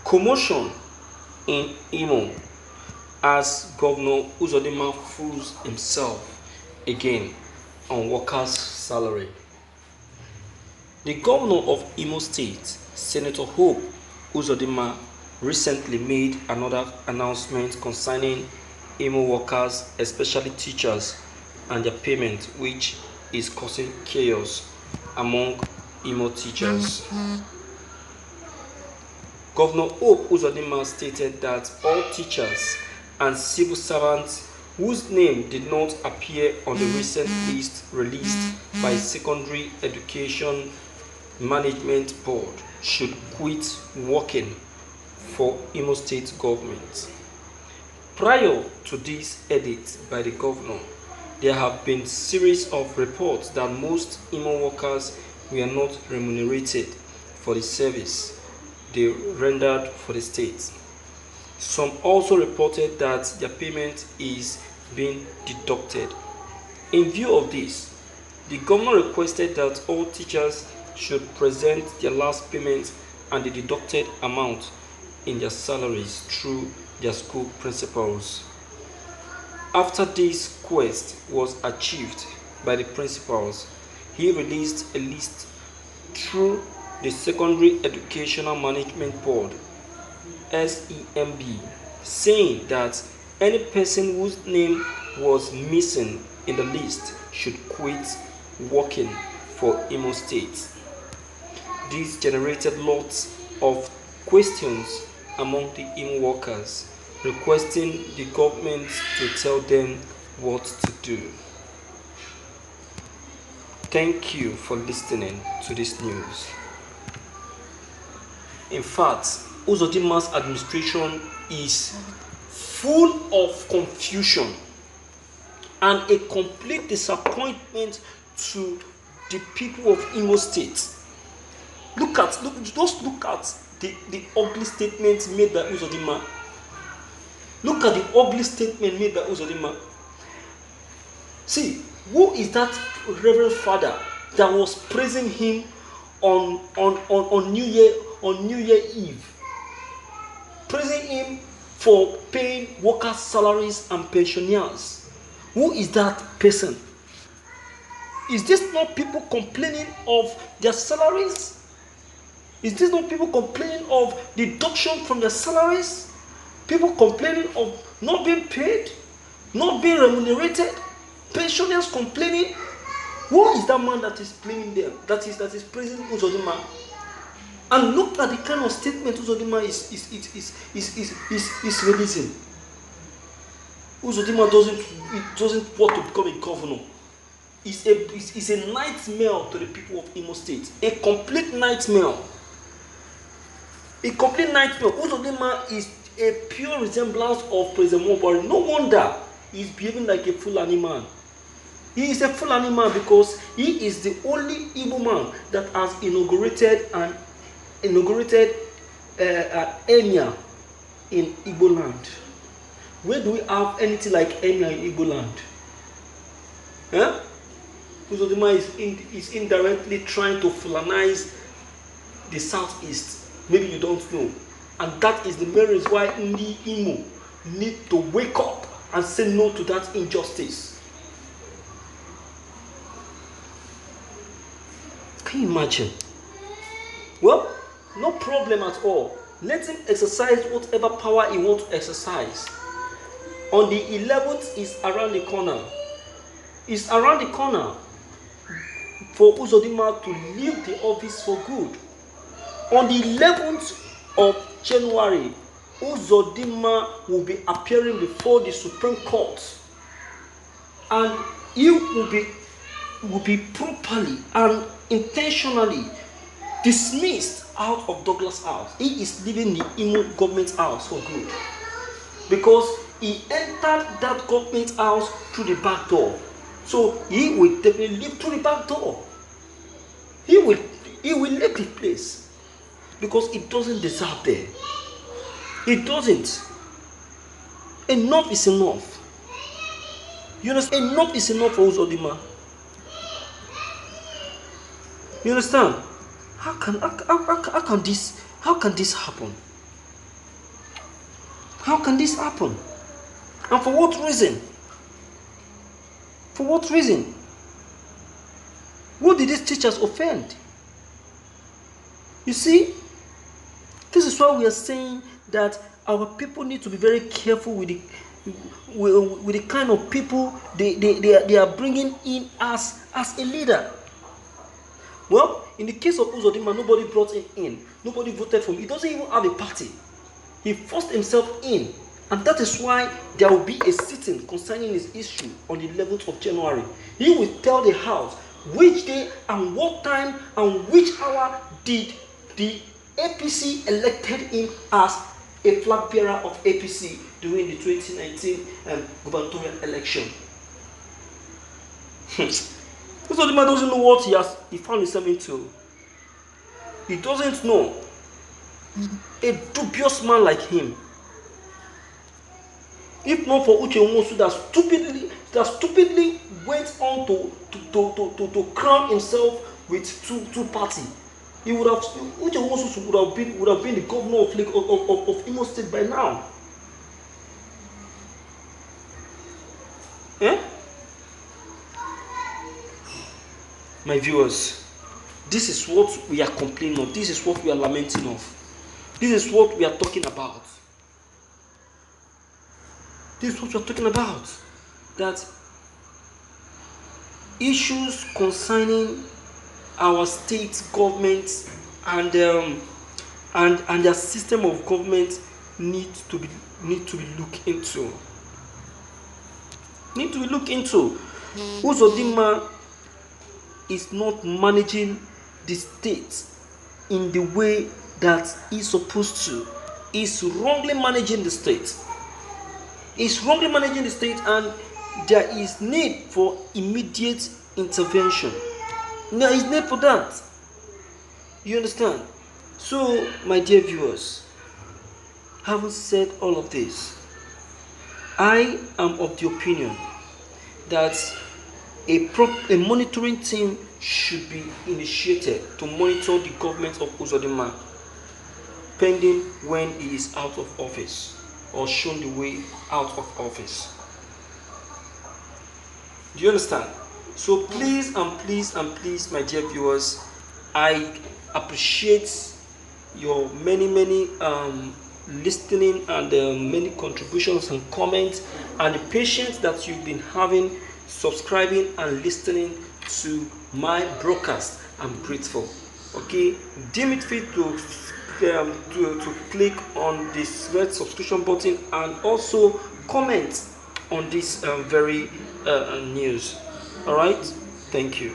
Commotion in Imo as Governor Uzodinma fools himself again on workers' salary. The governor of Imo State, Senator Hope Uzodinma, recently made another announcement concerning Imo workers, especially teachers, and their payment, which is causing chaos among Imo teachers. Governor Hope Uzodinma stated that all teachers and civil servants whose name did not appear on the recent list released by Secondary Education Management Board should quit working for Imo State government. Prior to this edict by the governor, there have been series of reports that most Imo workers were not remunerated for the service they rendered for the state. Some also reported that their payment is being deducted. In view of this, the governor requested that all teachers should present their last payment and the deducted amount in their salaries through their school principals. After this quest was achieved by the principals, he released a list through the Secondary Educational Management Board (SEMB), saying that any person whose name was missing in the list should quit working for Imo State. This generated lots of questions among the Imo workers, requesting the government to tell them what to do. Thank you for listening to this news. In fact, Uzodinma's administration is full of confusion and a complete disappointment to the people of Imo State. Just look at the ugly statement made by Uzodinma. Look at the ugly statement made by Uzodinma. See, who is that Reverend Father that was praising him on New Year Eve? Praising him for paying workers' salaries and pensioners. Who is that person? Is this not people complaining of their salaries? Is this not people complaining of deduction from their salaries? People complaining of not being paid, not being remunerated, pensioners complaining. Who is that man that is blaming them? That is praising Uzodinma? And look at the kind of statement Uzodinma is releasing. Uzodinma doesn't want to become a governor. It's a nightmare to the people of Imo State. A complete nightmare. A complete nightmare. Uzodinma is a pure resemblance of President Mobari. No wonder he's behaving like a Fulani man. He is a Fulani man because he is the only Igbo man that has inaugurated emir in Igbo land. Where do we have anything like emir in Igbo land? Huh? Uzodinma is indirectly trying to Fulanize the southeast. Maybe you don't know. And that is the main reason why Ndi Imo need to wake up and say no to that injustice. Can you imagine? Well, no problem at all. Let him exercise whatever power he wants to exercise. On the 11th is around the corner. It's around the corner for Uzodinma to leave the office for good. On the 11th of January, Uzodinma will be appearing before the Supreme Court, and he will be properly and intentionally dismissed out of Douglas House. He is leaving the Imo government house for good because he entered that government house through the back door. So he will definitely leave through the back door. He will leave the place because it doesn't deserve there. It doesn't. Enough is enough. You understand? Enough is enough for Uzodinma. You understand? How can this happen? can this happen? And for what reason? For what reason? What did these teachers offend? You see, this is why we are saying that our people need to be very careful with the kind of people they are bringing in as a leader. Well, in the case of Uzodinma, nobody brought him in. Nobody voted for him. He doesn't even have a party. He forced himself in. And that is why there will be a sitting concerning his issue on the 11th of January. He will tell the House which day and what time and which hour did the APC elected him as a flag bearer of APC during the 2019 gubernatorial election. Uzodinma doesn't know what he found himself into. He doesn't know. A dubious man like him. If not for Uche Nwosu that stupidly went on to crown himself with two parties, he would have Uche Nwosu would have been the governor of Imo State by now. Eh? My viewers, this is what we are complaining of. This is what we are lamenting of. This is what we are talking about. This is what we are talking about. That issues concerning our state government and their system of government need to be looked into. Need to be looked into. Uzodinma is not managing the state in the way that he's supposed to. He's wrongly managing the state. He's wrongly managing the state, and there is need for immediate intervention. There is need for that. You understand? So, my dear viewers, having said all of this, I am of the opinion that a monitoring team should be initiated to monitor the government of Uzodinma pending when he is out of office or shown the way out of office. Do you understand? So please and please and please, my dear viewers, I appreciate your many listening and many contributions and comments and the patience that you've been having subscribing and listening to my broadcast. I'm grateful. Okay, deem it fit to click on this red subscription button and also comment on this very news. All right, thank you.